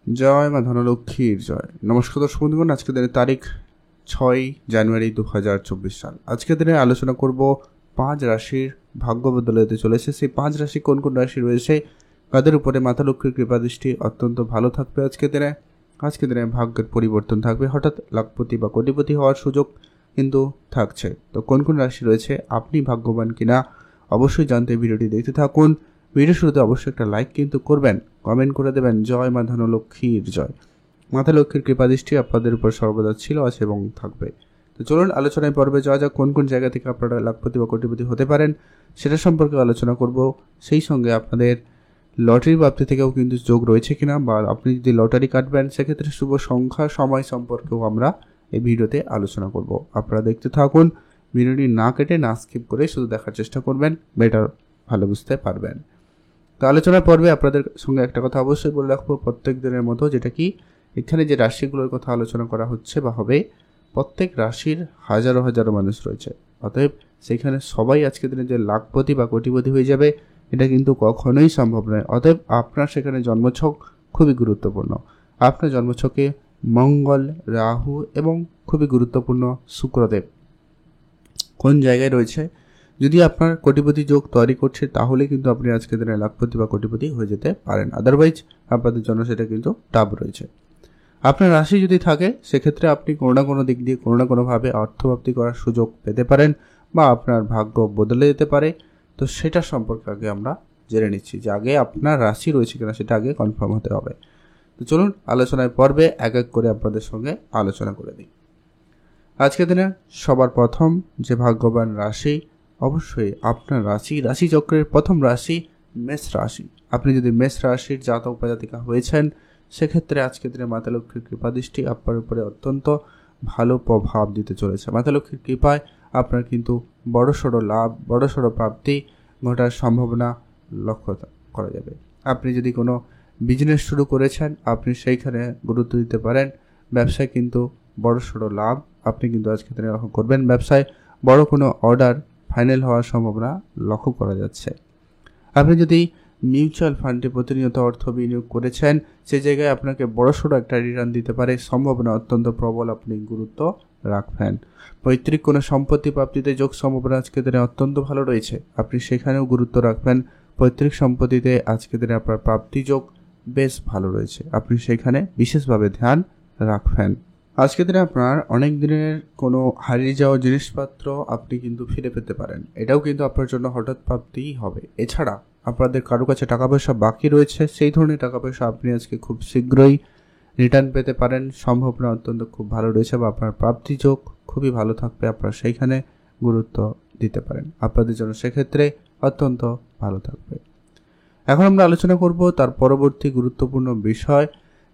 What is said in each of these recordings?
জয় মা ধনলক্ষ্মীর জয়। নমস্কার দর্শক বন্ধুগণ, আজকের দিনের তারিখ 6 জানুয়ারি 2024 সাল। আজকের দিনে আলোচনা করব 5 রাশির ভাগ্য বদলাতে চলেছে। সেই 5 রাশি কোন কোন রাশি রয়েছে, কাদের উপরে মাতা লক্ষ্মীর কৃপা দৃষ্টি অত্যন্ত ভালো থাকবে আজকের দিনে ভাগ্যের পরিবর্তন থাকবে, হঠাৎ লাখপতি বা কোটিপতি হওয়ার সুযোগ কিন্তু থাকছে। তো কোন কোন রাশি রয়েছে, আপনি ভাগ্যবান কিনা অবশ্যই জানতে ভিডিওটি দেখতে থাকুন। ভিডিও শুরুতে অবশ্যই একটা লাইক কিন্তু করবেন, কমেন্ট করে দেবেন জয় মা ধনলক্ষ্মীর জয়। মাতা লক্ষ্মীর কৃপাদৃষ্টি আপনাদের উপর সর্বদা ছিল, আছে এবং থাকবে। তো চলুন আলোচনায় পর্বে যাওয়া যাক। কোন কোন জায়গা থেকে আপনারা লাখপতি বা কোটিপতি হতে পারেন সেটা সম্পর্কে আলোচনা করব। সেই সঙ্গে আপনাদের লটারি প্রাপ্তি থেকেও কিন্তু যোগ রয়েছে কিনা, বা আপনি যদি লটারি কাটবেন সেক্ষেত্রে শুভ সংখ্যা সময় সম্পর্কেও আমরা এই ভিডিওতে আলোচনা করব। আপনারা দেখতে থাকুন, ভিডিওটি না কেটে না স্কিপ করে শুধু দেখার চেষ্টা করবেন, বেটার ভালো বুঝতে পারবেন। তো আলোচনার পর্বে আপনাদের সঙ্গে একটা কথা অবশ্যই বলে রাখবো, প্রত্যেক দিনের মতো, যেটা কি এখানে যে রাশিগুলোর কথা আলোচনা করা হচ্ছে বা হবে, প্রত্যেক রাশির হাজারো হাজারো মানুষ রয়েছে। অতএব সেখানে সবাই আজকের দিনে যে লাখপতি বা কোটিপতি হয়ে যাবে এটা কিন্তু কখনোই সম্ভব নয়। অতএব আপনার সেখানে জন্মছক খুবই গুরুত্বপূর্ণ। আপনার জন্মছকে মঙ্গল, রাহু এবং খুবই গুরুত্বপূর্ণ শুক্রদেব কোন জায়গায় রয়েছে, যদি আপনার কোটিপতি যোগ তৈরি করছে তাহলে কিন্তু আপনি আজকের দিনে লাখপতি বা কোটিপতি হয়ে যেতে পারেন। আদারওয়াইজ আপনাদের জন্য সেটা কিন্তু টাফ রয়েছে। আপনার রাশি যদি থাকে সেক্ষেত্রে আপনি কোনো না কোনো দিক দিয়ে কোনো না কোনোভাবে অর্থপ্রাপ্তি করার সুযোগ পেতে পারেন, বা আপনার ভাগ্য বদলে যেতে পারে। তো সেটা সম্পর্কে আগে আমরা জেনে নিচ্ছি, যে আগে আপনার রাশি রয়েছে কিনা সেটা আগে কনফার্ম হতে হবে। তো চলুন আলোচনার পর্বে এক এক করে আপনাদের সঙ্গে আলোচনা করে দিই। আজকের দিনে সবার প্রথম যে ভাগ্যবান রাশি, অবশ্যই আপনার রাশিচক্রের প্রথম রাশি মেষ রাশি। আপনি যদি মেষ রাশির জাতক বা জাতিকা হয়েছেন সেক্ষেত্রে আজকের দিনে মাতা লক্ষ্মীর কৃপা দৃষ্টি আপনার উপরে অত্যন্ত ভালো প্রভাব দিতে চলেছে। মাতা লক্ষ্মীর কৃপায় আপনার কিন্তু বড়সড় লাভ, বড়সড় প্রাপ্তি ঘটার সম্ভাবনা লক্ষ্য করা যাবে। আপনি যদি কোনো বিজনেস শুরু করেছেন আপনি সেইখানে গুরুত্ব দিতে পারেন। ব্যবসায় কিন্তু বড়সড় লাভ আপনি কিন্তু আজকে দিনে লক্ষ্য করবেন। ব্যবসায় বড় কোনো অর্ডার ফাইনাল হওয়ার সম্ভাবনা লক্ষ্য করা যাচ্ছে। আপনি যদি মিউচুয়াল ফান্ডে প্রতিনিয়ত অর্থ বিনিয়োগ করেছেন সে জায়গায় আপনাকে বড়সড় একটা রিটার্ন দিতে পারে, সম্ভাবনা অত্যন্ত প্রবল, আপনি গুরুত্ব রাখবেন। পৈতৃক কোনো সম্পত্তি প্রাপ্তিতে যোগ সম্ভাবনা আজকে দিনে অত্যন্ত ভালো রয়েছে, আপনি সেখানেও গুরুত্ব রাখবেন। পৈতৃক সম্পত্তিতে আজকে দিনে আপনার প্রাপ্তি যোগ বেশ ভালো রয়েছে, আপনি সেখানে বিশেষভাবে ধ্যান রাখবেন। আজকের দিনে আপনার অনেক দিনের কোনো হারিয়ে যাওয়া জিনিসপত্র আপনি কিন্তু ফিরে পেতে পারেন, এটাও কিন্তু আপনার জন্য হঠাৎ প্রাপ্তিই হবে। এছাড়া আপনাদের কারো কাছে টাকা পয়সা বাকি রয়েছে, সেই ধরনের টাকা পয়সা আপনি আজকে খুব শীঘ্রই রিটার্ন পেতে পারেন, সম্ভাবনা অত্যন্ত খুব ভালো রয়েছে, বা আপনার প্রাপ্তি যোগ খুবই ভালো থাকবে, আপনারা সেইখানে গুরুত্ব দিতে পারেন, আপনাদের জন্য সেক্ষেত্রে অত্যন্ত ভালো থাকবে। এখন আমরা আলোচনা করব তার পরবর্তী গুরুত্বপূর্ণ বিষয়,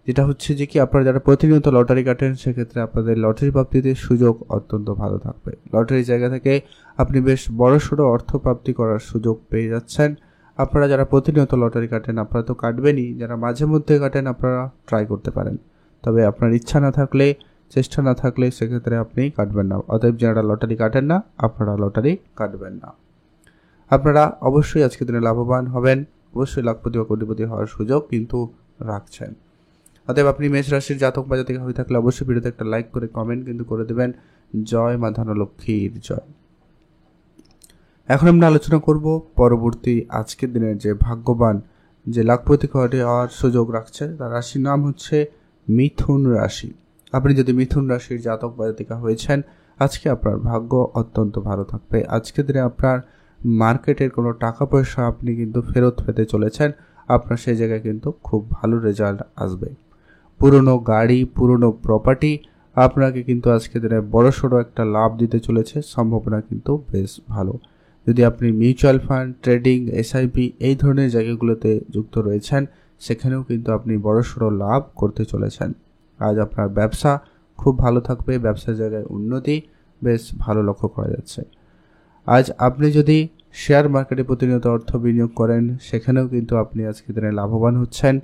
যেটা হচ্ছে যে কি আপনারা যারা প্রতিনিয়ত লটারি কাটেন সেক্ষেত্রে আপনাদের লটারি প্রাপ্তিতে সুযোগ অত্যন্ত ভালো থাকবে। লটারির জায়গা থেকে আপনি বেশ বড়সড় অর্থ প্রাপ্তি করার সুযোগ পেয়ে যাচ্ছেন। আপনারা যারা প্রতিনিয়ত লটারি কাটেন আপনারা তো কাটবেনই, যারা মাঝে মধ্যে কাটেন আপনারা ট্রাই করতে পারেন, তবে আপনার ইচ্ছা না থাকলে, চেষ্টা না থাকলে সেক্ষেত্রে আপনি কাটবেন না। অতএব যারা লটারি কাটেন না আপনারা লটারি কাটবেন না। আপনারা অবশ্যই আজকের দিনে লাভবান হবেন, অবশ্যই লাখপতি বা কোটিপতি হওয়ার সুযোগ কিন্তু রাখছেন। অতএব আপনি মেষ রাশির জাতক বা জাতিকা হয়ে থাকলে অবশ্যই ভিডিওতে একটা লাইক করে কমেন্ট কিন্তু করে দেবেন জয় মা ধনলক্ষ্মীর জয়। এখন আমরা আলোচনা করব পরবর্তী আজকের দিনের যে ভাগ্যবান যে লাখপতি হওয়ার সুযোগ রাখছে তার রাশির নাম হচ্ছে মিথুন রাশি। আপনি যদি মিথুন রাশির জাতক বা জাতিকা হয়েছেন আজকে আপনার ভাগ্য অত্যন্ত ভালো থাকবে। আজকের দিনে আপনার মার্কেটের কোনো টাকা পয়সা আপনি কিন্তু ফেরত পেতে চলেছেন, আপনার সেই জায়গায় কিন্তু খুব ভালো রেজাল্ট আসবে। পুরনো গাড়ি, পুরনো প্রপার্টি আপনাকে কিন্তু আজকে দিনে বড়সড় একটা লাভ দিতে চলেছে, সম্ভাবনা কিন্তু বেশ ভালো। যদি আপনি মিউচুয়াল ফান্ড, ট্রেডিং, এসআইপি এই ধরনের জায়গাগুলোতে যুক্ত রয়েছেন সেখানেও কিন্তু আপনি বড়সড় লাভ করতে চলেছেন। আজ আপনার ব্যবসা খুব ভালো থাকবে, ব্যবসার জায়গায় উন্নতি বেশ ভালো লক্ষ্য করা যাচ্ছে। আজ আপনি যদি শেয়ার মার্কেটে প্রতিনিয়ত অর্থ বিনিয়োগ করেন সেখানেও কিন্তু আপনি আজকে দিনে লাভবান হচ্ছেন।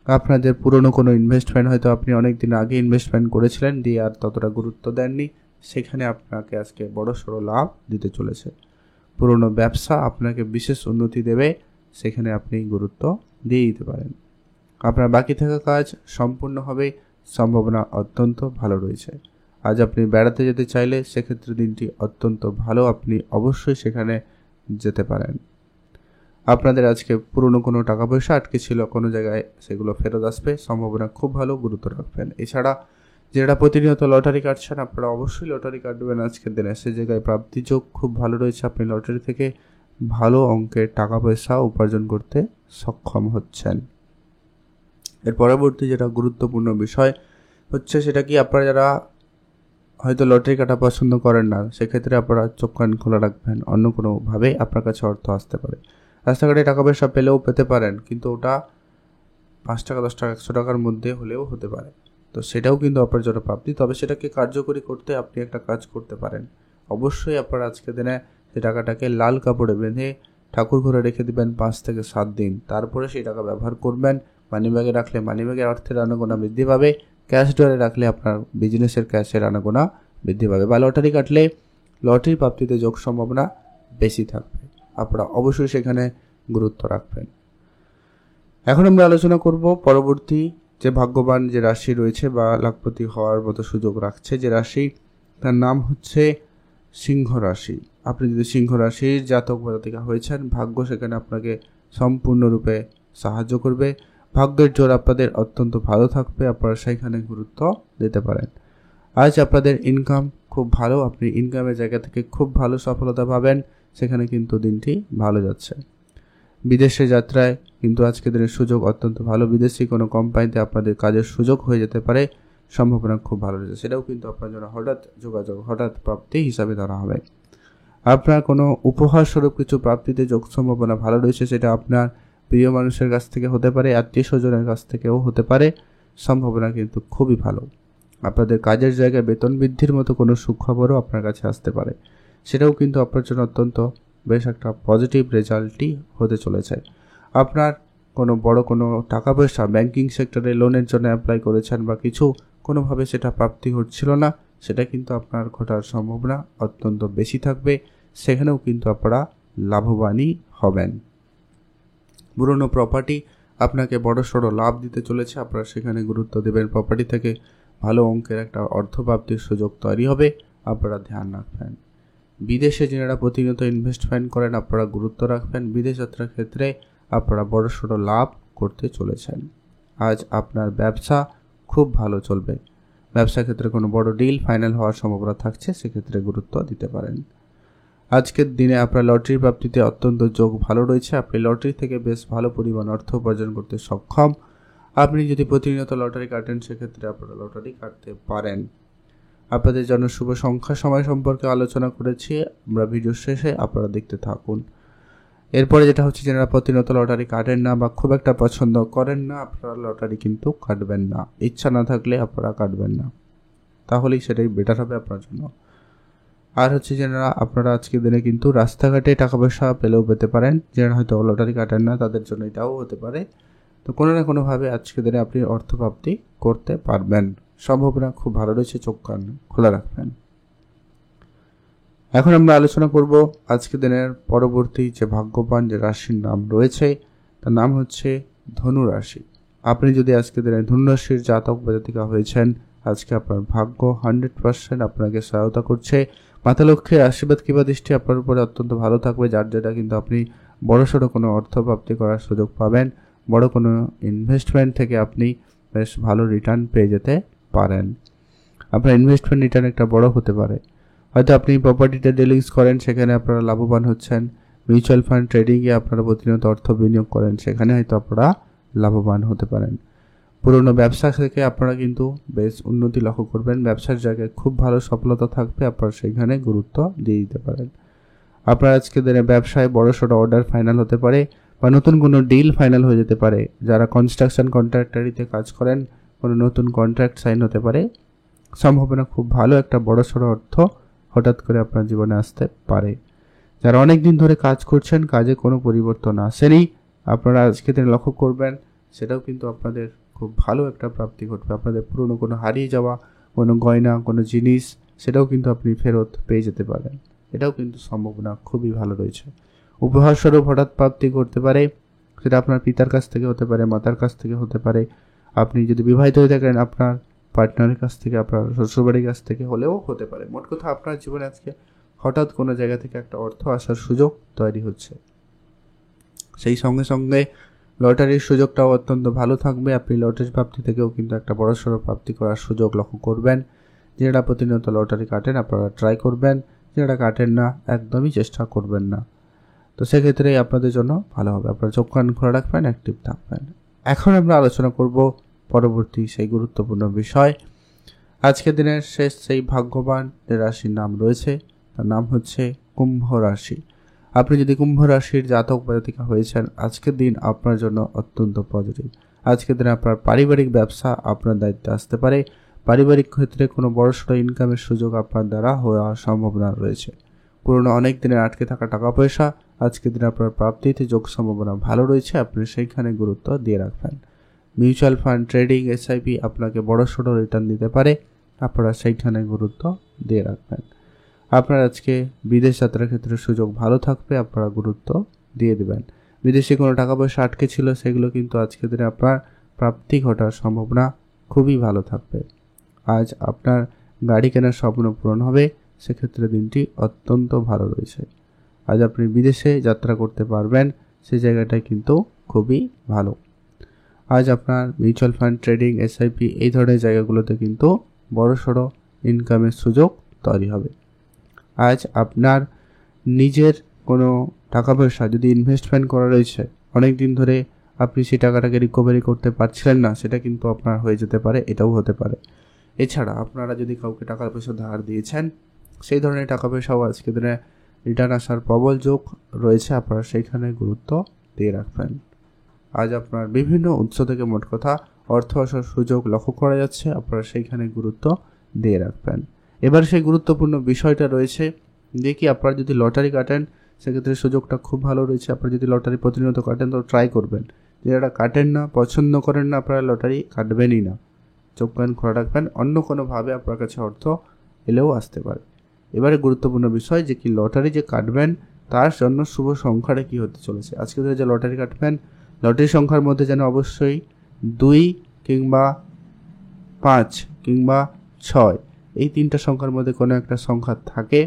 আপনাদের পুরনো কোনো ইনভেস্টমেন্ট হয়তো আপনি অনেক দিন আগে ইনভেস্টমেন্ট করেছিলেন দিয়ে আর ততটা গুরুত্ব দেননি, সেখানে আপনাকে আজকে বড়সড় লাভ দিতে চলেছে। পুরনো ব্যবসা আপনাকে বিশেষ উন্নতি দেবে, সেখানে আপনি গুরুত্ব দিয়ে দিতে পারেন। আপনার বাকি থাকা কাজ সম্পূর্ণ হবে, সম্ভাবনা অত্যন্ত ভালো রয়েছে। আজ আপনি বেড়াতে যেতে চাইলে সেক্ষেত্রে দিনটি অত্যন্ত ভালো, আপনি অবশ্যই সেখানে যেতে পারেন। আপনাদের আজকে পুরনো কোনো টাকা পয়সা আটকে ছিল কোনো জায়গায়, সেগুলো ফেরত আসবে, সম্ভাবনা খুব ভালো, গুরুত্ব রাখবেন। এছাড়া যারা প্রতিনিয়ত লটারি কাটছেন আপনারা অবশ্যই লটারি কাটবেন আজকের দিনে, সে জায়গায় প্রাপ্তি যোগ খুব ভালো রয়েছে, আপনি লটারি থেকে ভালো অঙ্কের টাকা পয়সা উপার্জন করতে সক্ষম হচ্ছেন। এর পরবর্তী যেটা গুরুত্বপূর্ণ বিষয় হচ্ছে সেটা কি, আপনারা যারা হয়তো লটারি কাটা পছন্দ করেন না সেক্ষেত্রে আপনারা চোখ কান খোলা রাখবেন, অন্য কোনোভাবে আপনার কাছে অর্থ আসতে পারে। রাস্তাঘাটে টাকা পয়সা পেলেও পেতে পারেন, কিন্তু ওটা 5 টাকা 10 টাকা 100 টাকার মধ্যে হলেও হতে পারে, তো সেটাও কিন্তু আপনার জন্য প্রাপ্তি। তবে সেটাকে কার্যকরী করতে আপনি একটা কাজ করতে পারেন, অবশ্যই আপনারা আজকের দিনে সেই টাকাটাকে লাল কাপড়ে বেঁধে ঠাকুর ঘরে রেখে দেবেন 5 থেকে 7 দিন, তারপরে সেই টাকা ব্যবহার করবেন। মানিব্যাগে রাখলে মানিব্যাগের অর্থের আনাগোনা বৃদ্ধি পাবে, ক্যাশ ড্রয়ে রাখলে আপনার বিজনেসের ক্যাশের আনাগোনা বৃদ্ধি পাবে, বা লটারি কাটলে লটারি প্রাপ্তিতে যোগ সম্ভাবনা বেশি থাকবে, আপনারা অবশ্যই সেখানে গুরুত্ব রাখবেন। এখন আমরা আলোচনা করব পরবর্তী যে ভাগ্যবান যে রাশি রয়েছে বা লাখপতি হওয়ার মতো সুযোগ রাখছে যে রাশি, তার নাম হচ্ছে সিংহ রাশি। আপনি যদি সিংহ রাশির জাতক বা জাতিকা হয়েছেন, ভাগ্য সেখানে আপনাকে সম্পূর্ণরূপে সাহায্য করবে, ভাগ্যের জোর আপনাদের অত্যন্ত ভালো থাকবে, আপনারা সেখানে গুরুত্ব দিতে পারেন। আজ আপনাদের ইনকাম খুব ভালো, আপনি ইনকামের জায়গা থেকে খুব ভালো সফলতা পাবেন, সেখানে কিন্তু দিনটি ভালো যাচ্ছে। বিদেশে যাত্রায় কিন্তু আজকের দিনের সুযোগ অত্যন্ত ভালো, বিদেশি কোনো কোম্পানিতে আপনাদের কাজের সুযোগ হয়ে যেতে পারে, সম্ভাবনা খুব ভালো রয়েছে, সেটাও কিন্তু আপনার জন্য হঠাৎ যোগাযোগ, হঠাৎ প্রাপ্তি হিসাবে ধরা হবে। আপনার কোনো উপহার স্বরূপ কিছু প্রাপ্তিতে যোগ সম্ভাবনা ভালো রয়েছে, সেটা আপনার প্রিয় মানুষের কাছ থেকে হতে পারে, আত্মীয় স্বজনের কাছ থেকেও হতে পারে, সম্ভাবনা কিন্তু খুবই ভালো। আপনাদের কাজের জায়গায় বেতন বৃদ্ধির মতো কোনো সুখবরও আপনার কাছে আসতে পারে, সেটাও কিন্তু আপনার জন্য অত্যন্ত বেশ একটা পজিটিভ রেজাল্টই হতে চলেছে। আপনার কোনো বড় কোনো টাকা পয়সা ব্যাংকিং সেক্টরে লোনের জন্য অ্যাপ্লাই করেছেন বা কিছু কোনোভাবে সেটা প্রাপ্তি হচ্ছিল না, সেটা কিন্তু আপনার ঘটার সম্ভাবনা অত্যন্ত বেশি থাকবে, সেখানেও কিন্তু আপনারা লাভবানই হবেন। পুরনো প্রপার্টি আপনাকে বড়সড় লাভ দিতে চলেছে, আপনারা সেখানে গুরুত্ব দেবেন, প্রপার্টি থেকে ভালো অঙ্কের একটা অর্থপ্রাপ্তির সুযোগ তৈরি হবে, আপনারা ধ্যান রাখবেন। বিদেশে যারা প্রতিনিয়ত ইনভেস্টমেন্ট করেন আপনারা গুরুত্ব রাখবেন, বিদেশ যাত্রার ক্ষেত্রে আপনারা বড়সড় লাভ করতে চলেছেন। আজ আপনার ব্যবসা খুব ভালো চলবে, ব্যবসার ক্ষেত্রে কোনো বড় ডিল ফাইনাল হওয়ার সম্ভাবনা থাকছে, সেক্ষেত্রে গুরুত্ব দিতে পারেন। আজকের দিনে আপনার লটারি প্রাপ্তিতে অত্যন্ত যোগ ভালো রয়েছে, আপনি লটারি থেকে বেশ ভালো পরিমাণ অর্থ উপার্জন করতে সক্ষম। আপনি যদি প্রতিনিয়ত লটারি কাটেন সেক্ষেত্রে আপনারা লটারি কাটতে পারেন। আপনাদের জন্য শুভ সংখ্যা সময় সম্পর্কে আলোচনা করেছি আমরা ভিডিও শেষে, আপনারা দেখতে থাকুন। এরপরে যেটা হচ্ছে, যারা প্রতিনিয়ত লটারি কাটেন না বা খুব একটা পছন্দ করেন না, আপনারা লটারি কিন্তু কাটবেন না, ইচ্ছা না থাকলে আপনারা কাটবেন না, তাহলেই সেটাই বেটার হবে আপনার জন্য। আর হচ্ছে যারা আপনারা আজকের দিনে কিন্তু রাস্তাঘাটে টাকা পয়সা পেলেও পেতে পারেন, যারা হয়তো লটারি কাটেন না তাদের জন্য এটাও হতে পারে, তো কোনো না কোনোভাবে আজকের দিনে আপনি অর্থপ্রাপ্তি করতে পারবেন, সম্ভাবনা খুব ভালো রয়েছে, চোখ কান খোলা রাখবেন। এখন আমরা আলোচনা করব আজকের দিনের পরবর্তী যে ভাগ্যবান যে রাশির নাম রয়েছে, তার নাম হচ্ছে ধনু রাশি। আপনি যদি আজকের দিনে ধনু রাশির জাতক বা জাতিকা হয়েছেন, আজকে আপনার ভাগ্য 100% আপনাকে সহায়তা করছে, মাতা লক্ষ্মীর আশীর্বাদ কিংবা দৃষ্টি আপনার উপরে অত্যন্ত ভালো থাকবে, যার যেটা কিন্তু আপনি বড়সড় কোনো অর্থ প্রাপ্তি করার সুযোগ পাবেন, বড় কোনো ইনভেস্টমেন্ট থেকে আপনি বেশ ভালো রিটার্ন পেয়ে যেতে পারেন। আপনার ইনভেস্টমেন্ট রিটার্ন একটা বড় হতে পারে, হয়তো আপনি প্রপার্টিতে ডিলিংস করেন, সেখানে আপনারা লাভবান হচ্ছেন, মিউচুয়াল ফান্ড ট্রেডিংয়ে আপনারা প্রতিনিয়ত অর্থ বিনিয়োগ করেন, সেখানে হয়তো আপনারা লাভবান হতে পারেন। পুরনো ব্যবসা থেকে আপনারা কিন্তু বেশ উন্নতি লক্ষ্য করবেন, ব্যবসার জায়গায় খুব ভালো সফলতা থাকবে, আপনারা সেখানে গুরুত্ব দিয়ে দিতে পারেন। আপনার আজকে দিনে ব্যবসায় বড়সড় অর্ডার ফাইনাল হতে পারে বা নতুন কোনো ডিল ফাইনাল হয়ে যেতে পারে, যারা কনস্ট্রাকশন কন্ট্রাক্টরিতে কাজ করেন কোনো নতুন কন্ট্রাক্ট সাইন হতে পারে, সম্ভাবনা খুব ভালো একটা বড়সড় অর্থ হঠাৎ করে আপনার জীবনে আসতে পারে। যারা অনেক দিন ধরে কাজ করছেন, কাজে কোনো পরিবর্তন আসেনি, আপনারা আজকে দিনে লক্ষ্য করবেন, সেটাও কিন্তু আপনাদের খুব ভালো একটা প্রাপ্তি ঘটবে। আপনাদের পুরনো কোনো হারিয়ে যাওয়া কোনো গয়না কোনো জিনিস, সেটাও কিন্তু আপনি ফেরত পেয়ে যেতে পারেন, এটাও কিন্তু সম্ভাবনা খুবই ভালো রয়েছে। উপহার স্বরূপ হঠাৎ প্রাপ্তি করতে পারে, সেটা আপনার পিতার কাছ থেকে হতে পারে, মাতার কাছ থেকে হতে পারে, আপনি যদি বিবাহিত হয়ে থাকেন আপনার পার্টনারের কাছ থেকে, আপনার শ্বশুরবাড়ির কাছ থেকে হলেও হতে পারে। মোট কথা আপনার জীবনে আজকে হঠাৎ কোনো জায়গা থেকে একটা অর্থ আসার সুযোগ তৈরি হচ্ছে। সেই সঙ্গে সঙ্গে লটারির সুযোগটাও অত্যন্ত ভালো থাকবে। আপনি লটারি প্রাপ্তি থেকেও কিন্তু একটা বড়সড় প্রাপ্তি করার সুযোগ লক্ষ্য করবেন। যারা প্রতিনিয়ত লটারি কাটেন আপনারা ট্রাই করবেন, যারা কাটেন না একদমই চেষ্টা করবেন না। তো সেক্ষেত্রে আপনাদের জন্য ভালো হবে। আপনারা চোখ কান খোলা রাখবেন, অ্যাক্টিভ থাকবেন। এখন আমরা আলোচনা করব পরবর্তী সেই গুরুত্বপূর্ণ বিষয়। আজকের দিনের শেষ সেই ভাগ্যবান যে রাশির নাম রয়েছে তার নাম হচ্ছে কুম্ভ রাশি। আপনি যদি কুম্ভ রাশির জাতক বা জাতিকা হয়েছেন, আজকের দিন আপনার জন্য অত্যন্ত পজিটিভ। আজকের দিনে আপনার পারিবারিক ব্যবসা আপনার দায়িত্বে আসতে পারে। পারিবারিক ক্ষেত্রে কোনো বড়সড় ইনকামের সুযোগ আপনার দ্বারা হওয়ার সম্ভাবনা রয়েছে। পুরনো অনেক দিনের আটকে থাকা টাকা পয়সা আজকের দিনে আপনার প্রাপ্তিতে যোগ সম্ভাবনা ভালো রয়েছে, আপনি সেইখানে গুরুত্ব দিয়ে রাখবেন। মিউচুয়াল ফান্ড, ট্রেডিং, এসআইপি আপনাকে বড়সড় রিটার্ন দিতে পারে, আপনারা সেইখানে গুরুত্ব দিয়ে রাখবেন। আপনার আজকে বিদেশ যাত্রার ক্ষেত্রে সুযোগ ভালো থাকবে, আপনারা গুরুত্ব দিয়ে দেবেন। বিদেশে কোনো টাকা পয়সা আটকে ছিল সেগুলো কিন্তু আজকের দিনে আপনার প্রাপ্তি ঘটার সম্ভাবনা খুবই ভালো থাকবে। আজ আপনার গাড়ি কেনার স্বপ্ন পূরণ হবে, সেক্ষেত্রে দিনটি অত্যন্ত ভালো রয়েছে। আজ আপনি বিদেশে যাত্রা করতে পারবেন, সেই জায়গাটাই কিন্তু খুবই ভালো। আজ আপনার মিউচুয়াল ফান্ড, ট্রেডিং, এসআইপি এই ধরনের জায়গাগুলোতে কিন্তু বড়সড় ইনকামের সুযোগ তৈরি হবে। আজ আপনার নিজের কোনো টাকা পয়সা যদি ইনভেস্টমেন্ট করা রয়েছে, অনেক দিন ধরে আপনি সেই টাকাটাকে রিকভারি করতে পারছিলেন না, সেটা কিন্তু আপনার হয়ে যেতে পারে, এটাও হতে পারে। এছাড়া আপনারা যদি কাউকে টাকা পয়সা ধার দিয়েছেন, সেই ধরনের টাকা পয়সাও আজকে দিনে রিটার্ন আসার প্রবল যোগ রয়েছে, আপনারা সেইখানে গুরুত্ব দিয়ে রাখবেন। আজ আপনার বিভিন্ন উৎস থেকে মোট কথা অর্থ আসার সুযোগ লক্ষ্য করা যাচ্ছে, আপনারা সেইখানে গুরুত্ব দিয়ে রাখবেন। এবার সেই গুরুত্বপূর্ণ বিষয়টা রয়েছে যে কি আপনারা যদি লটারি কাটেন সেক্ষেত্রে সুযোগটা খুব ভালো রয়েছে। আপনারা যদি লটারি প্রতিনিয়ত কাটেন তো ট্রাই করবেন, যারা কাটেন না, পছন্দ করেন না, আপনারা লটারি কাটবেনই না। চোখ কান খোলা রাখবেন, অন্য কোনোভাবে আপনার কাছে অর্থ এলেও আসতে পারে। এবারে গুরুত্বপূর্ণ বিষয় যে কি লটারি যে কাটবেন তার জন্য শুভ সংখ্যাটা কি হতে চলেছে। আজকে যে লটারি কাটবেন, লটারি সংখ্যার মধ্যে যেন অবশ্যই 2 কিংবা 5 কিংবা 6 এই 3টা সংখ্যার মধ্যে কোনো একটা সংখ্যা থাকে,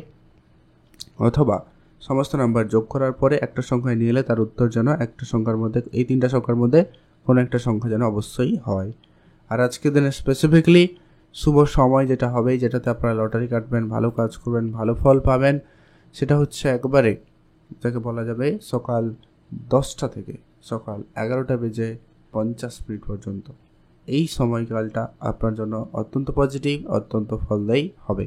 অথবা সমস্ত নাম্বার যোগ করার পরে একটা সংখ্যায় নিয়ে এলে তার উত্তর যেন একটা সংখ্যার মধ্যে, এই 3টা সংখ্যার মধ্যে কোনো একটা সংখ্যা যেন অবশ্যই হয়। আর আজকের দিনে স্পেসিফিকলি শুভ সময় যেটা হবে, যেটাতে আপনারা লটারি কাটবেন, ভালো কাজ করবেন, ভালো ফল পাবেন, সেটা হচ্ছে একবারে যাকে বলা যাবে সকাল 10টা থেকে সকাল 11:50 পর্যন্ত। এই সময়কালটা আপনার জন্য অত্যন্ত পজিটিভ, অত্যন্ত ফলদায়ী হবে।